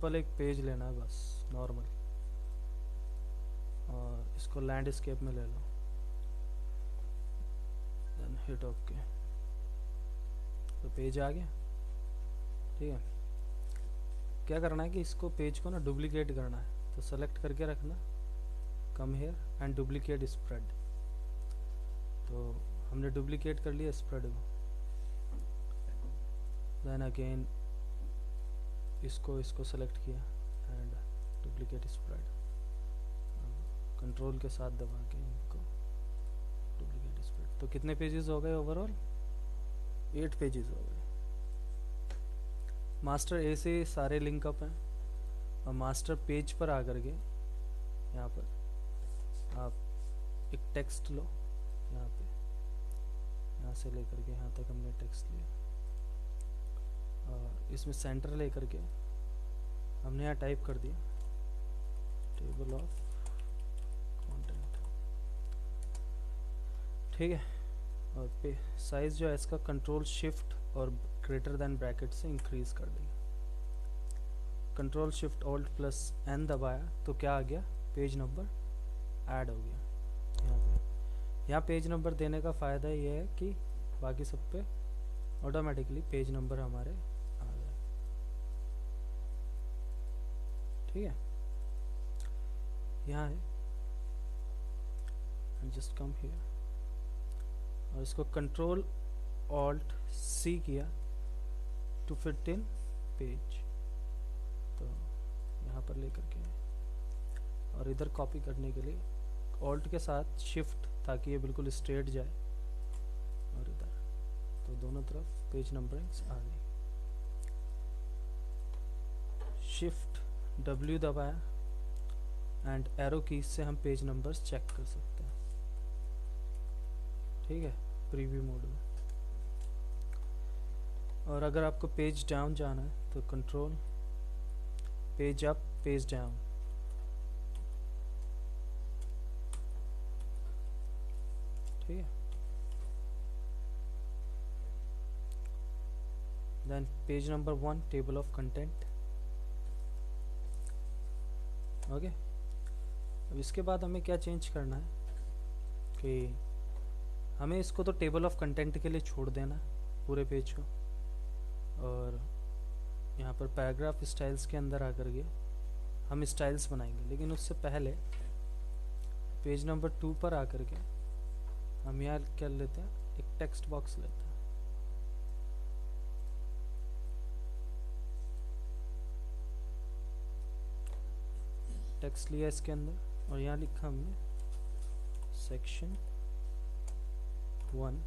Simple एक page लेना है बस, नॉर्मल, और इसको लैंडस्केप में ले लो, देन हिट ओके, तो पेज आ गया। ठीक है, क्या करना है कि इसको पेज को ना डुप्लीकेट करना है, तो सेलेक्ट करके रखना, come here and duplicate spread. तो हमने डुप्लीकेट कर लिया स्प्रेड को, देन अगेन इसको सेलेक्ट किया एंड डुप्लीकेट स्प्रेड, कंट्रोल के साथ दबा के इनको डुप्लीकेट स्प्रेड। तो कितने पेजेस हो गए ओवरऑल? 8 पेजेस हो गए। मास्टर ए से सारे लिंकअप हैं, और मास्टर पेज पर आकर के यहाँ पर आप एक टेक्स्ट लो, यहाँ पे, यहाँ से लेकर के यहाँ तक हमने टेक्स्ट लिया, और इसमें सेंटर लेकर के हमने यहाँ टाइप कर दिया टेबल ऑफ कंटेंट। ठीक है, और पे साइज जो है इसका कंट्रोल शिफ्ट और ग्रेटर देन ब्रैकेट से इंक्रीज कर दिया। Control shift alt plus N दबाया तो क्या आ गया? पेज नंबर ऐड हो गया यहाँ पे। यहाँ पेज नंबर देने का फ़ायदा ये है कि बाकी सब पे ऑटोमेटिकली पेज नंबर हमारे आ गए। ठीक है, यहाँ है जस्ट कम हियर, और इसको कंट्रोल ऑल्ट सी किया टू फिट इन पेज, तो यहाँ पर लेकर के, और इधर कॉपी करने के लिए ऑल्ट के साथ शिफ्ट, ताकि ये बिल्कुल स्ट्रेट जाए, और इधर, तो दोनों तरफ पेज नंबरिंग्स आ गई। शिफ्ट W दबाया एंड एरो कीज से हम पेज नंबर्स चेक कर सकते हैं। ठीक है, प्रीव्यू मोड में। और अगर आपको पेज डाउन जाना है तो control page up page down. ठीक है, then page number 1 table of content. Okay, अब इसके बाद हमें क्या चेंज करना है कि हमें इसको तो टेबल ऑफ कंटेंट के लिए छोड़ देना पूरे पेज को, और यहाँ पर पैराग्राफ स्टाइल्स के अंदर आकर के हम स्टाइल्स बनाएंगे। लेकिन उससे पहले पेज नंबर 2 पर आकर के हम यहाँ क्या लेते हैं, एक टेक्स्ट बॉक्स लेते हैं। टेक्स्ट लिया इसके अंदर, और यहाँ लिखा हमने सेक्शन 1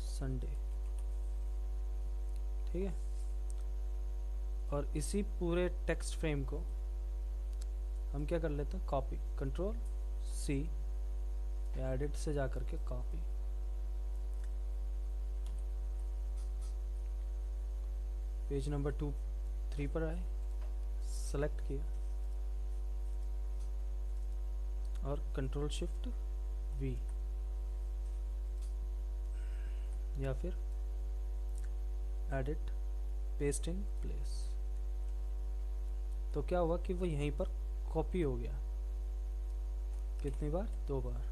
संडे। ठीक है, और इसी पूरे टेक्स्ट फ्रेम को हम क्या कर लेते हैं, कॉपी, कंट्रोल C या एडिट से जाकर के कॉपी। पेज नंबर 3 पर आए, सेलेक्ट किया और कंट्रोल शिफ्ट V, या फिर एडिट पेस्ट इन प्लेस। तो क्या हुआ कि वो यहीं पर कॉपी हो गया। कितनी बार? 2 बार।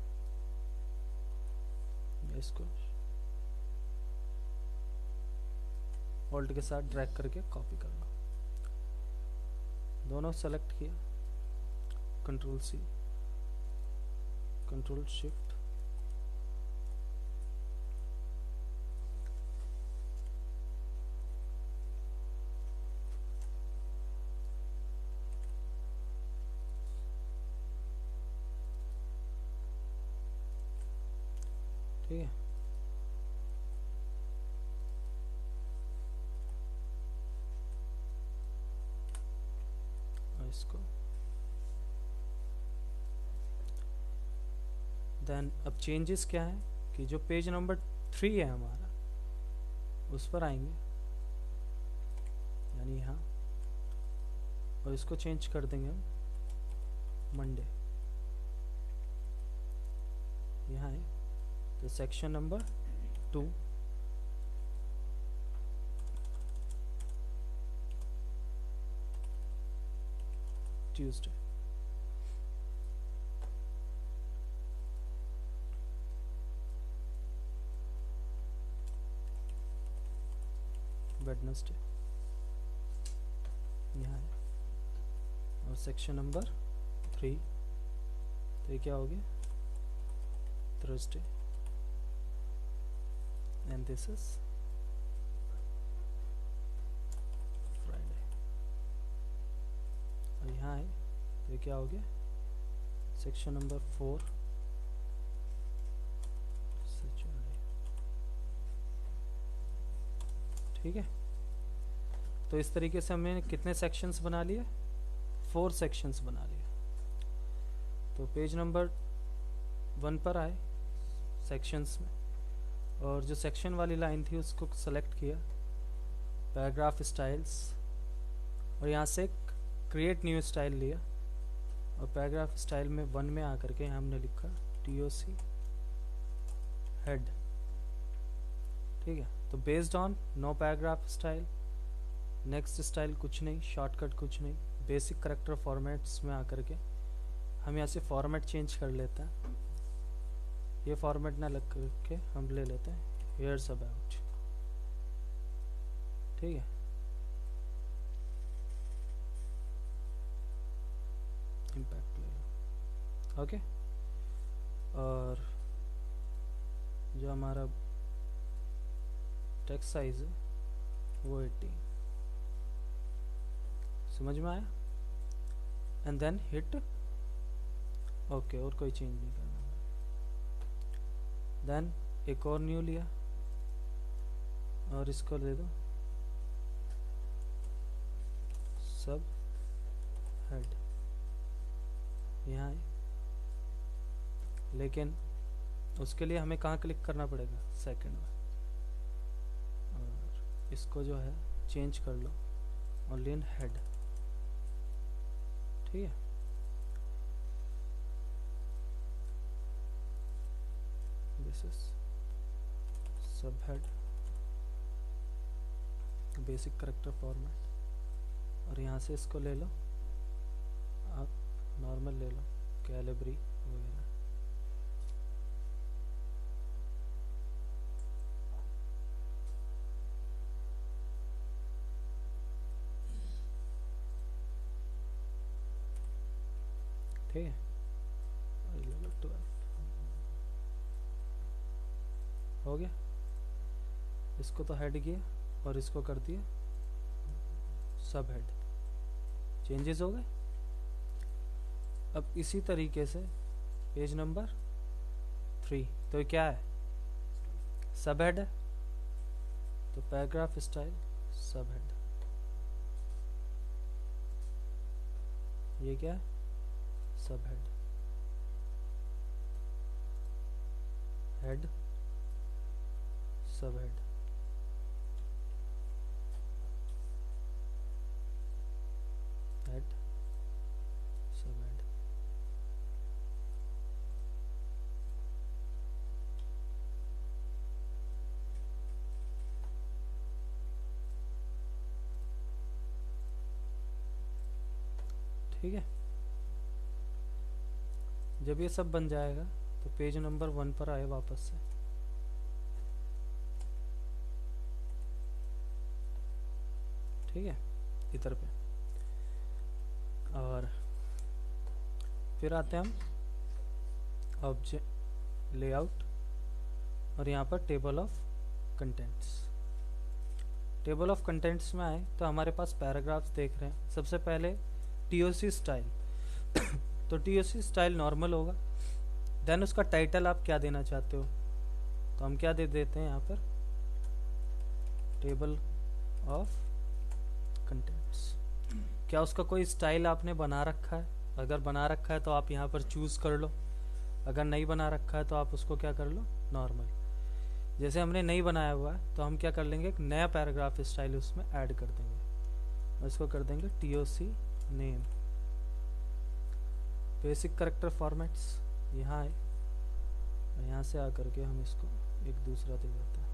इसको ऑल्ट के साथ ड्रैग करके कॉपी कर लो। दोनों सेलेक्ट किया, कंट्रोल C, कंट्रोल शिफ्ट, ठीक है। और इसको देन अब चेंजेस क्या है कि जो पेज नंबर 3 है हमारा, उस पर आएंगे, यानी यहाँ, और इसको चेंज कर देंगे हम मंडे। यहाँ है तो सेक्शन नंबर 2, ट्यूसडे। वेडनेसडे यहाँ है। और सेक्शन नंबर 3 तो ये क्या हो गया, Thursday, and this is Friday. और यहाँ है तो ये क्या हो गया, सेक्शन नंबर 4 सैटरडे। ठीक है, तो इस तरीके से हमने कितने सेक्शंस बना लिए, 4 सेक्शंस बना लिए। तो पेज नंबर 1 पर आए सेक्शंस में, और जो सेक्शन वाली लाइन थी उसको सेलेक्ट किया, पैराग्राफ स्टाइल्स, और यहाँ से क्रिएट न्यू स्टाइल लिया, और पैराग्राफ स्टाइल में 1 में आकर के हमने लिखा TOC हेड। ठीक है, तो based on no paragraph style, next style कुछ नहीं, शॉर्टकट कुछ नहीं, बेसिक करेक्टर फॉर्मेट्स में आकर के हम यहाँ से फॉर्मेट चेंज कर लेते हैं। ये फॉर्मेट ना लग करके हम ले लेते हैं हेयर्स अबाउट। ठीक है, इम्पैक्ट ले लो। ओके, और जो हमारा टेक्स्ट साइज है वो 18। समझ में आया? एंड देन हिट ओके, और कोई चेंज नहीं करना। देन एक और न्यू लिया और इसको दे दो सब हेड यहाँ है, लेकिन उसके लिए हमें कहाँ क्लिक करना पड़ेगा, सेकंड में, और इसको जो है चेंज कर लो ओनली इन हेड। ठीक है, दिस इज सब हेड, बेसिक करेक्टर फॉर्मेट, और यहाँ से इसको ले लो आप, नॉर्मल ले लो, कैलिब्री वगैरह। ठीक है, और ले लो 12 हो गया। इसको तो हेड किया और इसको कर दिया सब हेड, चेंजेस हो गए। अब इसी तरीके से पेज नंबर 3, तो ये क्या है, सब हेड है, तो पैराग्राफ स्टाइल सब हेड, ये क्या है, सब हेड, हेड सब हेड, हेड सब हेड। ठीक है, जब ये सब बन जाएगा तो पेज नंबर 1 पर आए वापस से, ठीक है, इधर पे, और फिर आते हैं हम ऑब्जेक्ट लेआउट, और यहाँ पर table of contents. Table of contents में आए तो हमारे पास पैराग्राफ्स देख रहे हैं। सबसे पहले TOC स्टाइल तो TOC स्टाइल नॉर्मल होगा। देन उसका टाइटल आप क्या देना चाहते हो, तो हम क्या दे देते हैं यहाँ पर, टेबल ऑफ कंटेंट्स। क्या उसका कोई स्टाइल आपने बना रखा है? अगर बना रखा है तो आप यहाँ पर चूज कर लो, अगर नहीं बना रखा है तो आप उसको क्या कर लो, नॉर्मल। जैसे हमने नहीं बनाया हुआ है तो हम क्या कर लेंगे, एक नया पैराग्राफ स्टाइल उसमें ऐड कर देंगे, और इसको कर देंगे TOC name. Basic character formats यहाँ है, और यहाँ से आकर के हम इसको एक दूसरा दे देते हैं,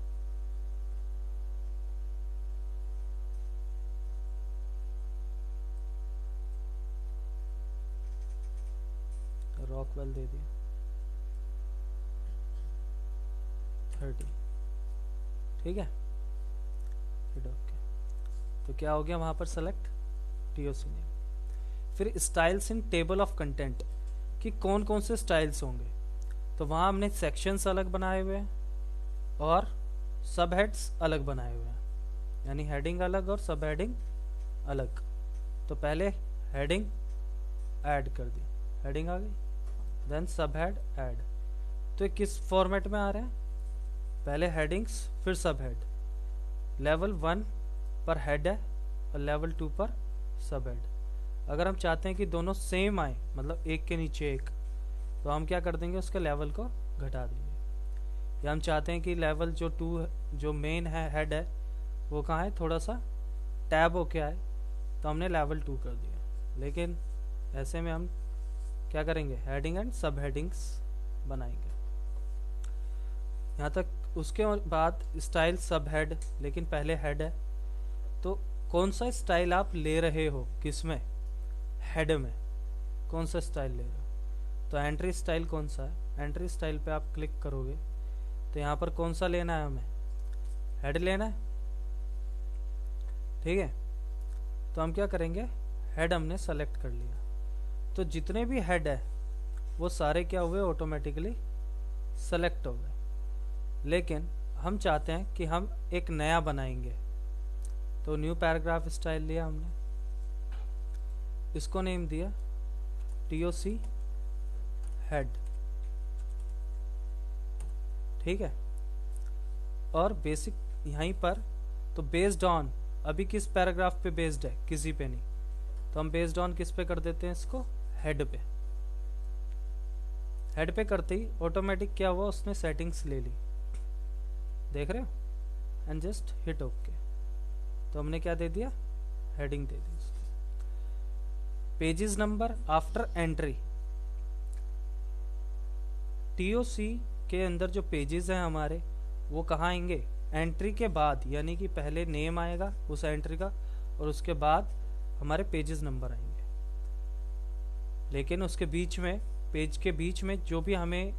रॉकवेल दे दिया 30, ठीक है, फिर ओके। तो क्या हो गया वहां पर सेलेक्ट टीओसी नेम। फिर styles in table of content कि कौन कौन से स्टाइल्स होंगे, तो वहां हमने सेक्शंस अलग बनाए हुए हैं और सब हेड्स अलग बनाए हुए हैं, यानी हेडिंग अलग और सब हेडिंग अलग। तो पहले हेडिंग ऐड कर दी, हेडिंग आ गई, देन सब हेड ऐड। तो ये किस फॉर्मेट में आ रहे हैं, पहले हेडिंग्स फिर सब हेड, लेवल 1 पर हेड है और लेवल 2 पर सब हेड। अगर हम चाहते हैं कि दोनों सेम आए, मतलब एक के नीचे एक, तो हम क्या कर देंगे, उसके लेवल को घटा देंगे। या हम चाहते हैं कि लेवल जो 2 जो मेन है हेड है वो कहाँ है, थोड़ा सा टैब होके आए, तो हमने लेवल 2 कर दिया। लेकिन ऐसे में हम क्या करेंगे, हेडिंग एंड सब हेडिंग्स बनाएंगे यहाँ तक। उसके बाद स्टाइल सब हेड, लेकिन पहले हेड है, तो कौन सा स्टाइल आप ले रहे हो, किसमें, हेड में कौन सा स्टाइल ले रहे हो। तो एंट्री स्टाइल कौन सा है, एंट्री स्टाइल पे आप क्लिक करोगे तो यहाँ पर कौन सा लेना है, हमें हेड लेना है, ठीक है। तो हम क्या करेंगे, हेड हमने सेलेक्ट कर लिया, तो जितने भी हेड है वो सारे क्या हुए, ऑटोमेटिकली सेलेक्ट हो गए। लेकिन हम चाहते हैं कि हम एक नया बनाएंगे, तो न्यू पैराग्राफ स्टाइल लिया हमने, इसको नेम दिया TOC हेड, ठीक है। और बेसिक यहीं पर, तो बेस्ड ऑन अभी किस पैराग्राफ पे बेस्ड है, किसी पे नहीं, तो हम बेस्ड ऑन किस पे कर देते हैं इसको, हेड पे। हेड पे करते ही ऑटोमेटिक क्या हुआ, उसने सेटिंग्स ले ली, देख रहे हो, एंड जस्ट हिट ओके। तो हमने क्या दे दिया, हेडिंग दे दी उसको। Pages number after entry, TOC के अंदर जो पेजेस हैं हमारे वो कहाँ आएंगे, एंट्री के बाद, यानी कि पहले नेम आएगा उस एंट्री का और उसके बाद हमारे पेजेस नंबर आएंगे। लेकिन उसके बीच में, पेज के बीच में जो भी हमें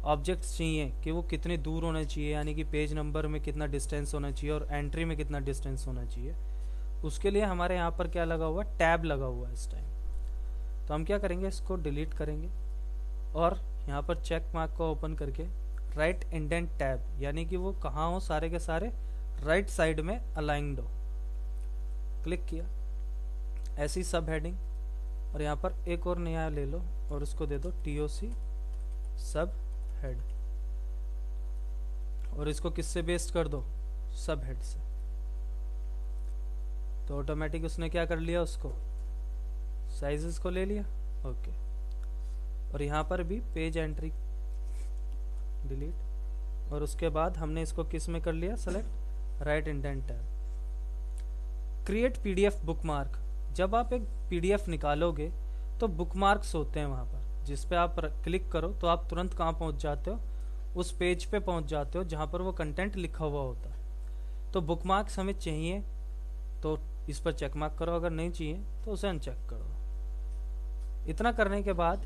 ऑब्जेक्ट्स चाहिए कि वो कितने दूर होने चाहिए, यानी कि पेज नंबर में कितना डिस्टेंस होना चाहिए और एंट्री में कितना डिस्टेंस होना चाहिए, उसके लिए हमारे यहाँ पर क्या लगा हुआ, टैब लगा हुआ है इस टाइम। तो हम क्या करेंगे, इसको डिलीट करेंगे और यहाँ पर चेक मार्क को ओपन करके राइट इंडेंट टैब, यानी कि वो कहाँ हो, सारे के सारे राइट साइड में अलाइंड हो, क्लिक किया। ऐसी सब हेडिंग, और यहाँ पर एक और नया ले लो और उसको दे दो TOC सब हेड, और इसको किससे बेस्ड कर दो, सब हेड से। तो ऑटोमेटिक उसने क्या कर लिया, उसको साइजेस को ले लिया, ओके। और यहाँ पर भी पेज एंट्री डिलीट, और उसके बाद हमने इसको किस में कर लिया, select right indent tab. Create PDF bookmark, जब आप एक PDF निकालोगे तो बुकमार्क्स होते हैं वहाँ पर, जिस पे आप क्लिक करो तो आप तुरंत कहाँ पहुँच जाते हो, उस पेज पे पहुँच जाते हो जहाँ पर वो कंटेंट लिखा हुआ होता है। तो बुकमार्क्स हमें चाहिए तो इस पर चेक मार्क करो, अगर नहीं चाहिए तो उसे अनचेक करो। इतना करने के बाद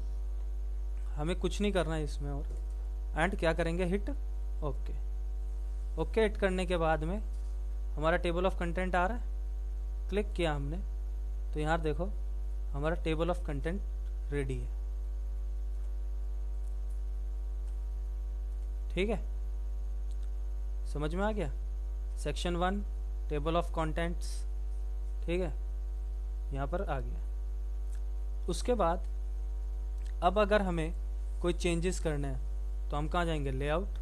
हमें कुछ नहीं करना है इसमें, और एंड क्या करेंगे, हिट ओके। ओके हिट करने के बाद में हमारा टेबल ऑफ कंटेंट आ रहा है, क्लिक किया हमने तो यहाँ देखो हमारा टेबल ऑफ कंटेंट रेडी है, ठीक है, समझ में आ गया। सेक्शन 1 टेबल ऑफ कंटेंट्स, ठीक है, यहाँ पर आ गया। उसके बाद अब अगर हमें कोई चेंजेस करने हैं तो हम कहाँ जाएंगे, layout,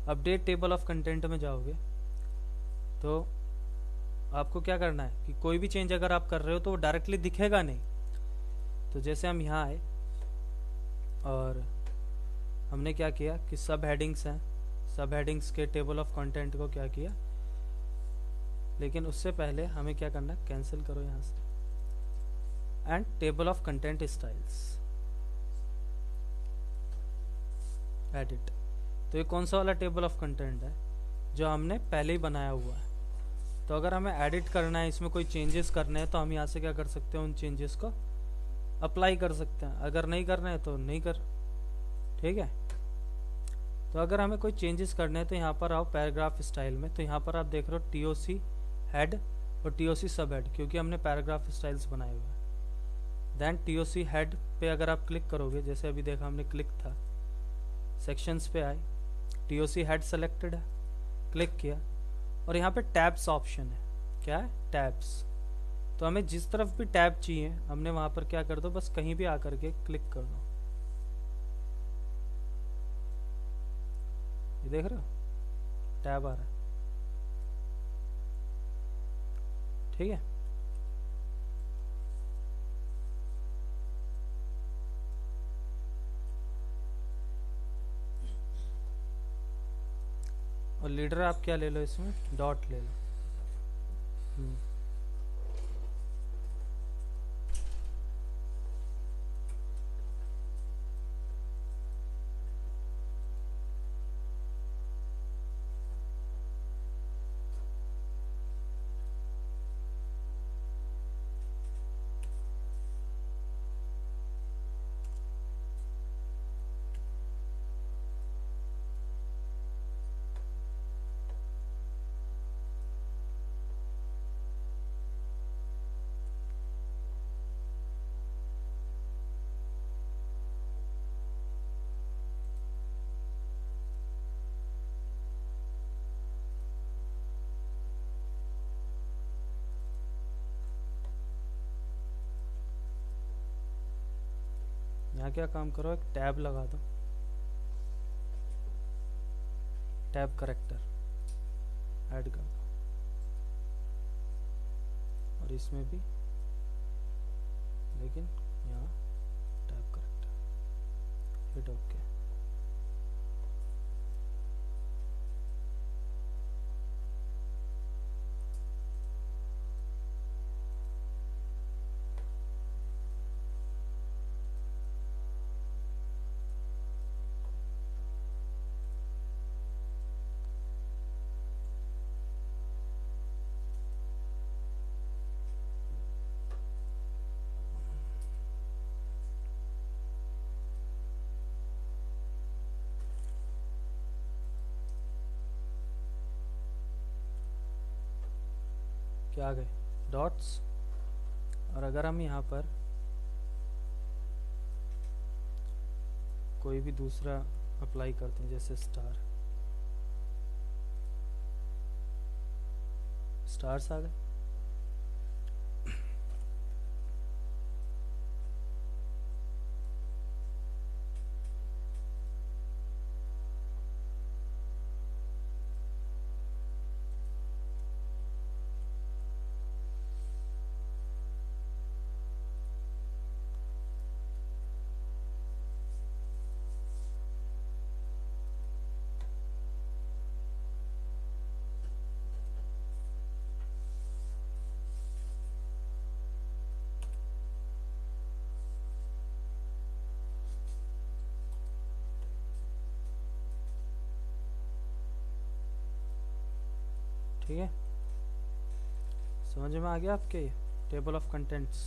update table of content में जाओगे तो आपको क्या करना है कि कोई भी चेंज अगर आप कर रहे हो तो वो डायरेक्टली दिखेगा नहीं। तो जैसे हम यहाँ आए और हमने क्या किया कि सब हेडिंग्स हैं, सब हेडिंग्स के टेबल ऑफ कंटेंट को क्या किया, लेकिन उससे पहले हमें क्या करना है, कैंसिल करो यहाँ से, and table of content styles edit. तो ये कौन सा वाला टेबल ऑफ कंटेंट है, जो हमने पहले ही बनाया हुआ है। तो अगर हमें एडिट करना है, इसमें कोई चेंजेस करने हैं, तो हम यहाँ से क्या कर सकते हैं, उन चेंजेस को अप्लाई कर सकते हैं, अगर नहीं करना है तो नहीं कर। ठीक है, तो अगर हमें कोई चेंजेस करने हैं तो यहाँ पर आओ पैराग्राफ स्टाइल में, तो यहाँ पर आप देख रहे हो टीओसी हेड और टीओसी सब हेड, क्योंकि हमने पैराग्राफ स्टाइल्स बनाए हुए हैं। देन टीओसी हेड पे अगर आप क्लिक करोगे, जैसे अभी देखा हमने क्लिक था, सेक्शंस पे आए, टीओसी हेड सेलेक्टेड है, क्लिक किया और यहाँ पे टैब्स ऑप्शन है। क्या है? टैब्स। तो हमें जिस तरफ भी टैब चाहिए हमने वहां पर क्या कर दो, बस कहीं भी आकर के क्लिक कर दो। ये देख रहे हो टैब आ रहा है। ठीक है, और लीडर आप क्या ले लो, इसमें डॉट ले लो। यहाँ क्या काम करो, एक टैब लगा दो, टैब करेक्टर ऐड कर दो, और इसमें भी, लेकिन यहाँ टैब करेक्टर, हिट ओके। क्या आ गए? डॉट्स। और अगर हम यहाँ पर कोई भी दूसरा अप्लाई करते हैं, जैसे स्टार्स आ गए। ठीक है, समझ में आ गया आपके टेबल ऑफ कंटेंट्स।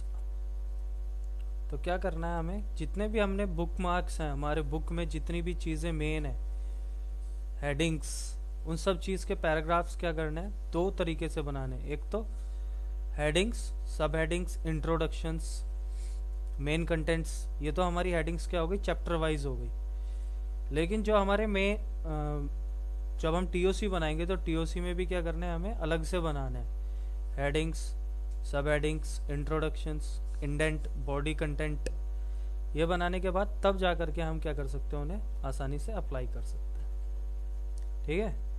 तो क्या करना है हमें, जितने भी हमने बुक मार्क्स हैं हमारे बुक में, जितनी भी चीज़ें मेन है, हेडिंग्स, उन सब चीज़ के पैराग्राफ्स क्या करना है, दो तरीके से बनाने। एक तो हेडिंग्स, सब हेडिंग्स, इंट्रोडक्शंस, मेन कंटेंट्स, ये तो हमारी हेडिंग्स क्या हो गई, चैप्टर वाइज हो गई। लेकिन जो हमारे में जब हम टीओसी बनाएंगे तो टीओसी में भी क्या करना है, हमें अलग से बनाना है। हेडिंग्स, सब headings, introductions, indent, body content, ये बनाने के बाद तब जा करके हम क्या कर सकते हैं, उन्हें आसानी से अप्लाई कर सकते हैं। ठीक है।